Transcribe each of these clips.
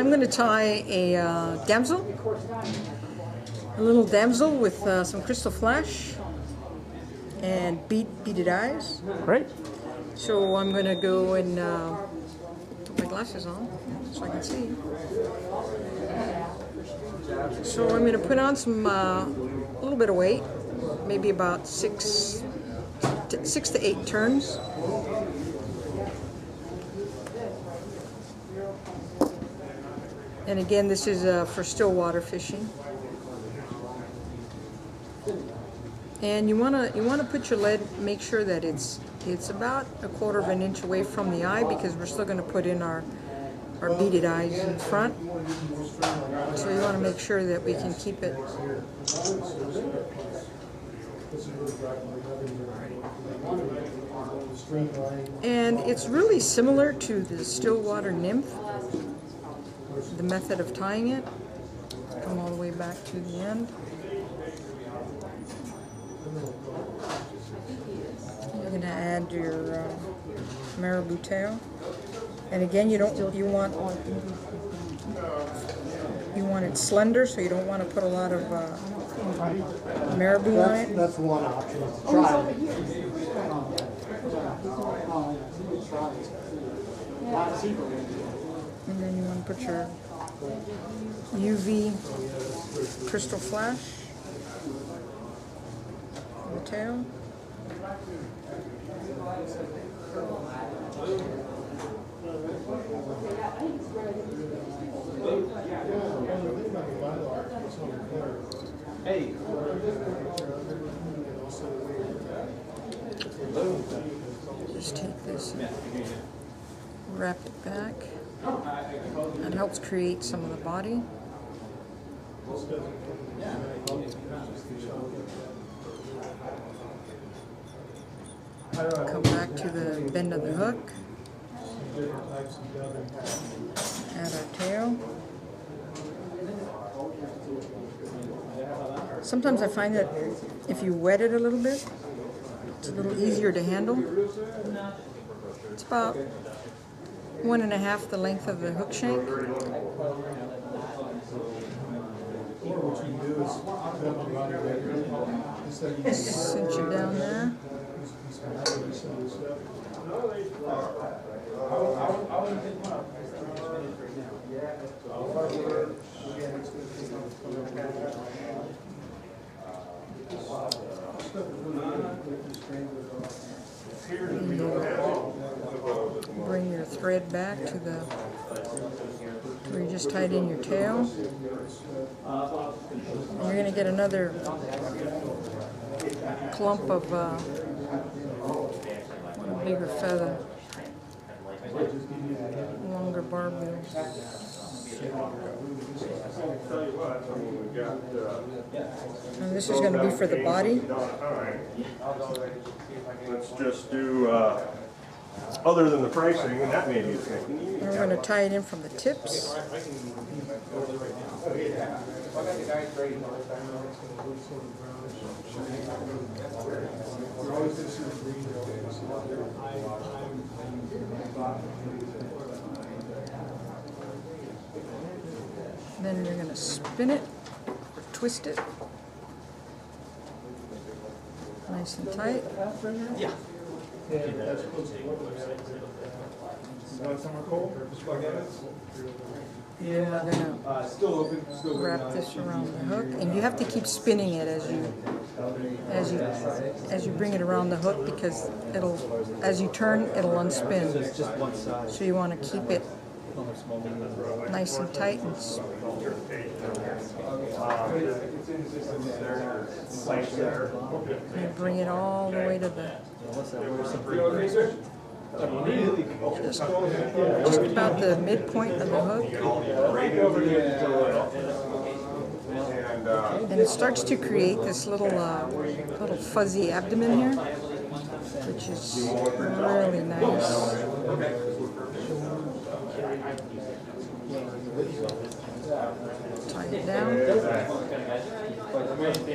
I'm going to tie a damsel, a little damsel with some crystal flash and beaded eyes. Great. So I'm going to go and put my glasses on so I can see. So I'm going to put on some a little bit of weight, maybe about six to 8 turns. And again, this is for still water fishing. And you wanna put your lead, make sure that it's about 1/4 of an inch away from the eye, because we're still going to put in our beaded eyes in front. So you want to make sure that we can keep it. And it's really similar to the Stillwater Nymph, the method of tying it. Come all the way back to the end. You're going to add your marabou tail, and again, you want it slender, so you don't want to put a lot of marabou on it. That's one option. Try it. And then you want to put your UV crystal flash on the tail. Hey. Just take this and wrap it back. That helps create some of the body. Come back to the bend of the hook. Add our tail. Sometimes I find that if you wet it a little bit, it's a little easier to handle. It's about 1.5 the length of the hook shank. Cinch it down there. Bring your thread back to the where you just tied in your tail. And you're going to get another clump of one bigger feather, longer barbels. And this is going to be for the body. Let's just do other than the pricing, and that may be the thing. We're going to tie it in from the tips. Then you're going to spin it or twist it nice and tight. Yeah. We're going to wrap this around the hook, and you have to keep spinning it as you bring it around the hook, because as you turn, it'll unspin. So you want to keep it nice and tight and bring it all the way to the just about the midpoint of the hook. And it starts to create this little fuzzy abdomen here, which is really nice. Tie it down.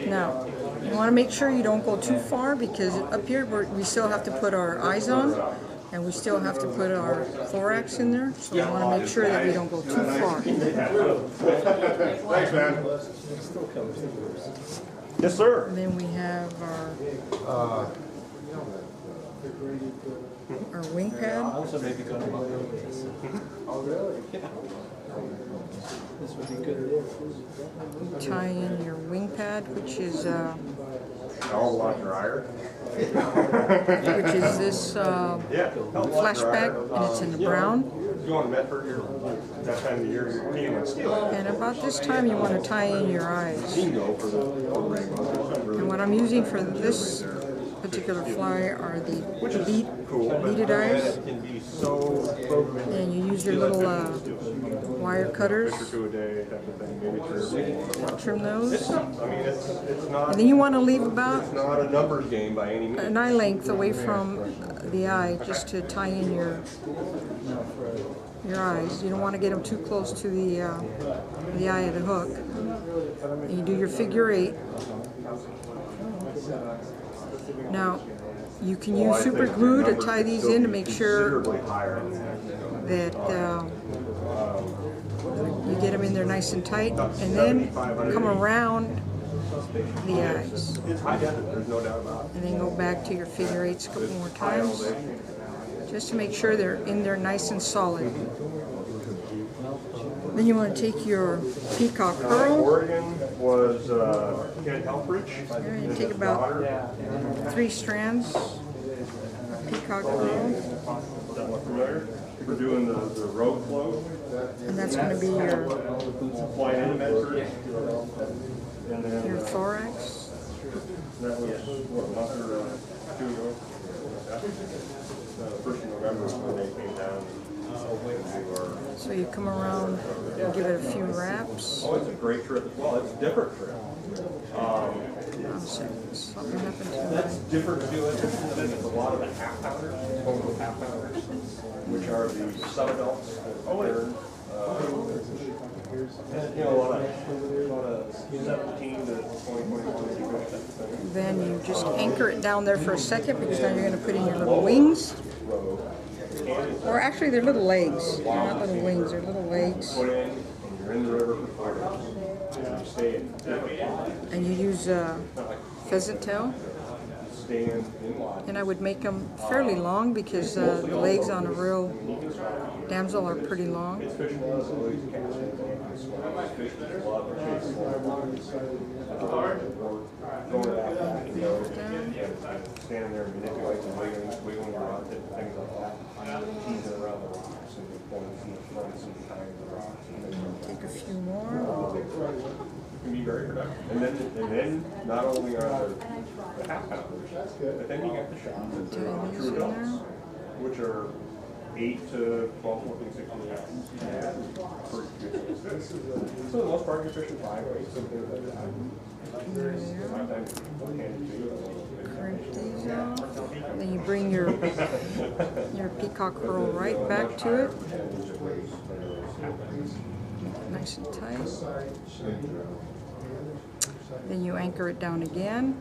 Now, you want to make sure you don't go too far, because up here we still have to put our eyes on. And we still have to put our thorax in there, so we want to make sure that we don't go too far. Thanks, man. Yes, sir. And then we have our wing pad. Also maybe go to Oh, really? Yeah. This would be good. Tie in your wing pad, which is A lot drier. this Yeah. flashback, and it's in the brown. You go on Medford, that time of the year, you're eating on steel. And about this time, you want to tie in your eyes. Bingo for the And what I'm using for this particular fly are the beaded eyes. It can be so And you use your little wire cutters, to a day type of thing, maybe 3 or 4. trim those. I mean, it's not. And then you want to leave about It's not a numbers game by any means. an eye length away from the eye just to tie in your eyes. You don't want to get them too close to the eye of the hook. And you do your figure 8. Now, you can use super glue to tie these in to make sure that you get them in there nice and tight, and then come around the eyes. It's high def, there's no doubt about it. And then go back to your figure 8s a couple more times, just to make sure they're in there nice and solid. Then you want to take your peacock pearl. Oregon was Ken Helfrich. There, you take about 3 strands of peacock pearl, Is that look familiar? We're doing the road float. and that's going to be your Fly into Medford. And then your thorax. that was, what, a month or 2 ago? The 1st of November when they came down. So you come around and give it a few wraps. Oh, it's a great trip as well. It's a different trip. Something happened to That's different to it than a lot of the half pounders, total half pounders, which are the sub-adults. Oh, and you know, a lot of 17 to 20, Then you just anchor it down there for a second, because now you're going to put in your little wings. Or actually, they're little legs. They're not little wings, they're little legs. put in, and you're in the river for 4 days. And you stay in. And you use pheasant tail. Stay in line. And I would make them fairly long, because the legs on a real damsel are pretty long. Fish was always casting. Fish was love to chase going to that back, you know, standing there and manipulating and wiggling around it, things like that. Teasing around the rocks and the points and the fronts and behind the rocks. Take a few more. It can be very productive. And then not only are the half pounders, but then you get the shots that are true adults, which are 8 to 12, 14, 16 pounds. So the most part, you're fishing 5 or 8, something like that. Sometimes handed to you. Crank these out. Then you bring your peacock pearl right back to it. Nice and tight. Then you anchor it down again.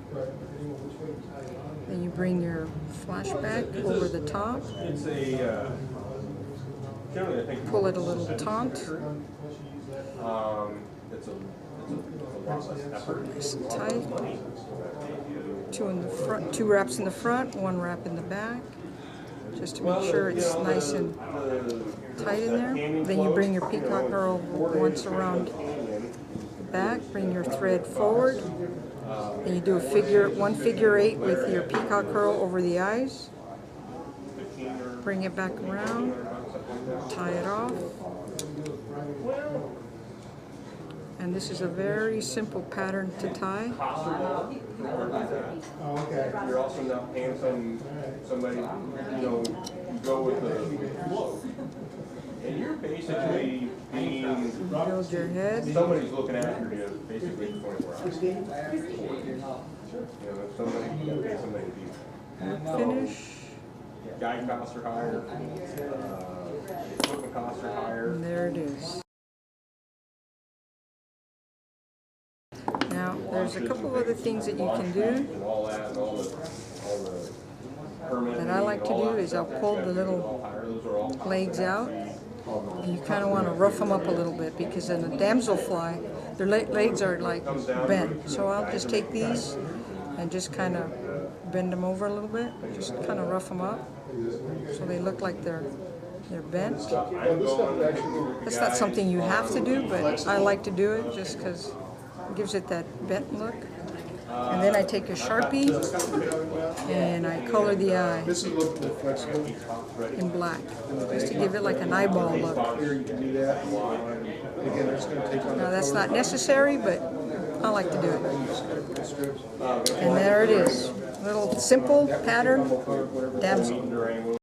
Then you bring your flashback over the top. It's a, generally I think. Pull it a little taut. It's a lot less effort. Nice and tight. 2 in the front, 2 wraps in the front, 1 wrap in the back, just to make sure it's nice and tight in there. Then you bring your peacock pearl once around the back, bring your thread forward, and you do one figure 8 with your peacock pearl over the eyes. Bring it back around, tie it off. And this is a very simple pattern to tie. You're also not paying somebody, you know, you go with the flow. And you're basically being, Build your head. somebody's looking after you basically 24 hours. You know, if somebody, you gotta pay somebody to be Finish. guide costs are higher, equipment costs are higher. And there it is. Now, there's a couple of other things that you can do. And all that, and all the permits that I like to do is I'll pull the little legs out, and you kind of want to rough them up a little bit because in a damsel fly, their legs are like bent. So I'll just take these and just kind of bend them over a little bit, just kind of rough them up so they look like they're bent. That's not something you have to do, but I like to do it just because it gives it that bent look. And then I take a Sharpie and I color the eye in black, just to give it like an eyeball look. Now that's not necessary, but I like to do it. And there it is, little simple pattern damsel.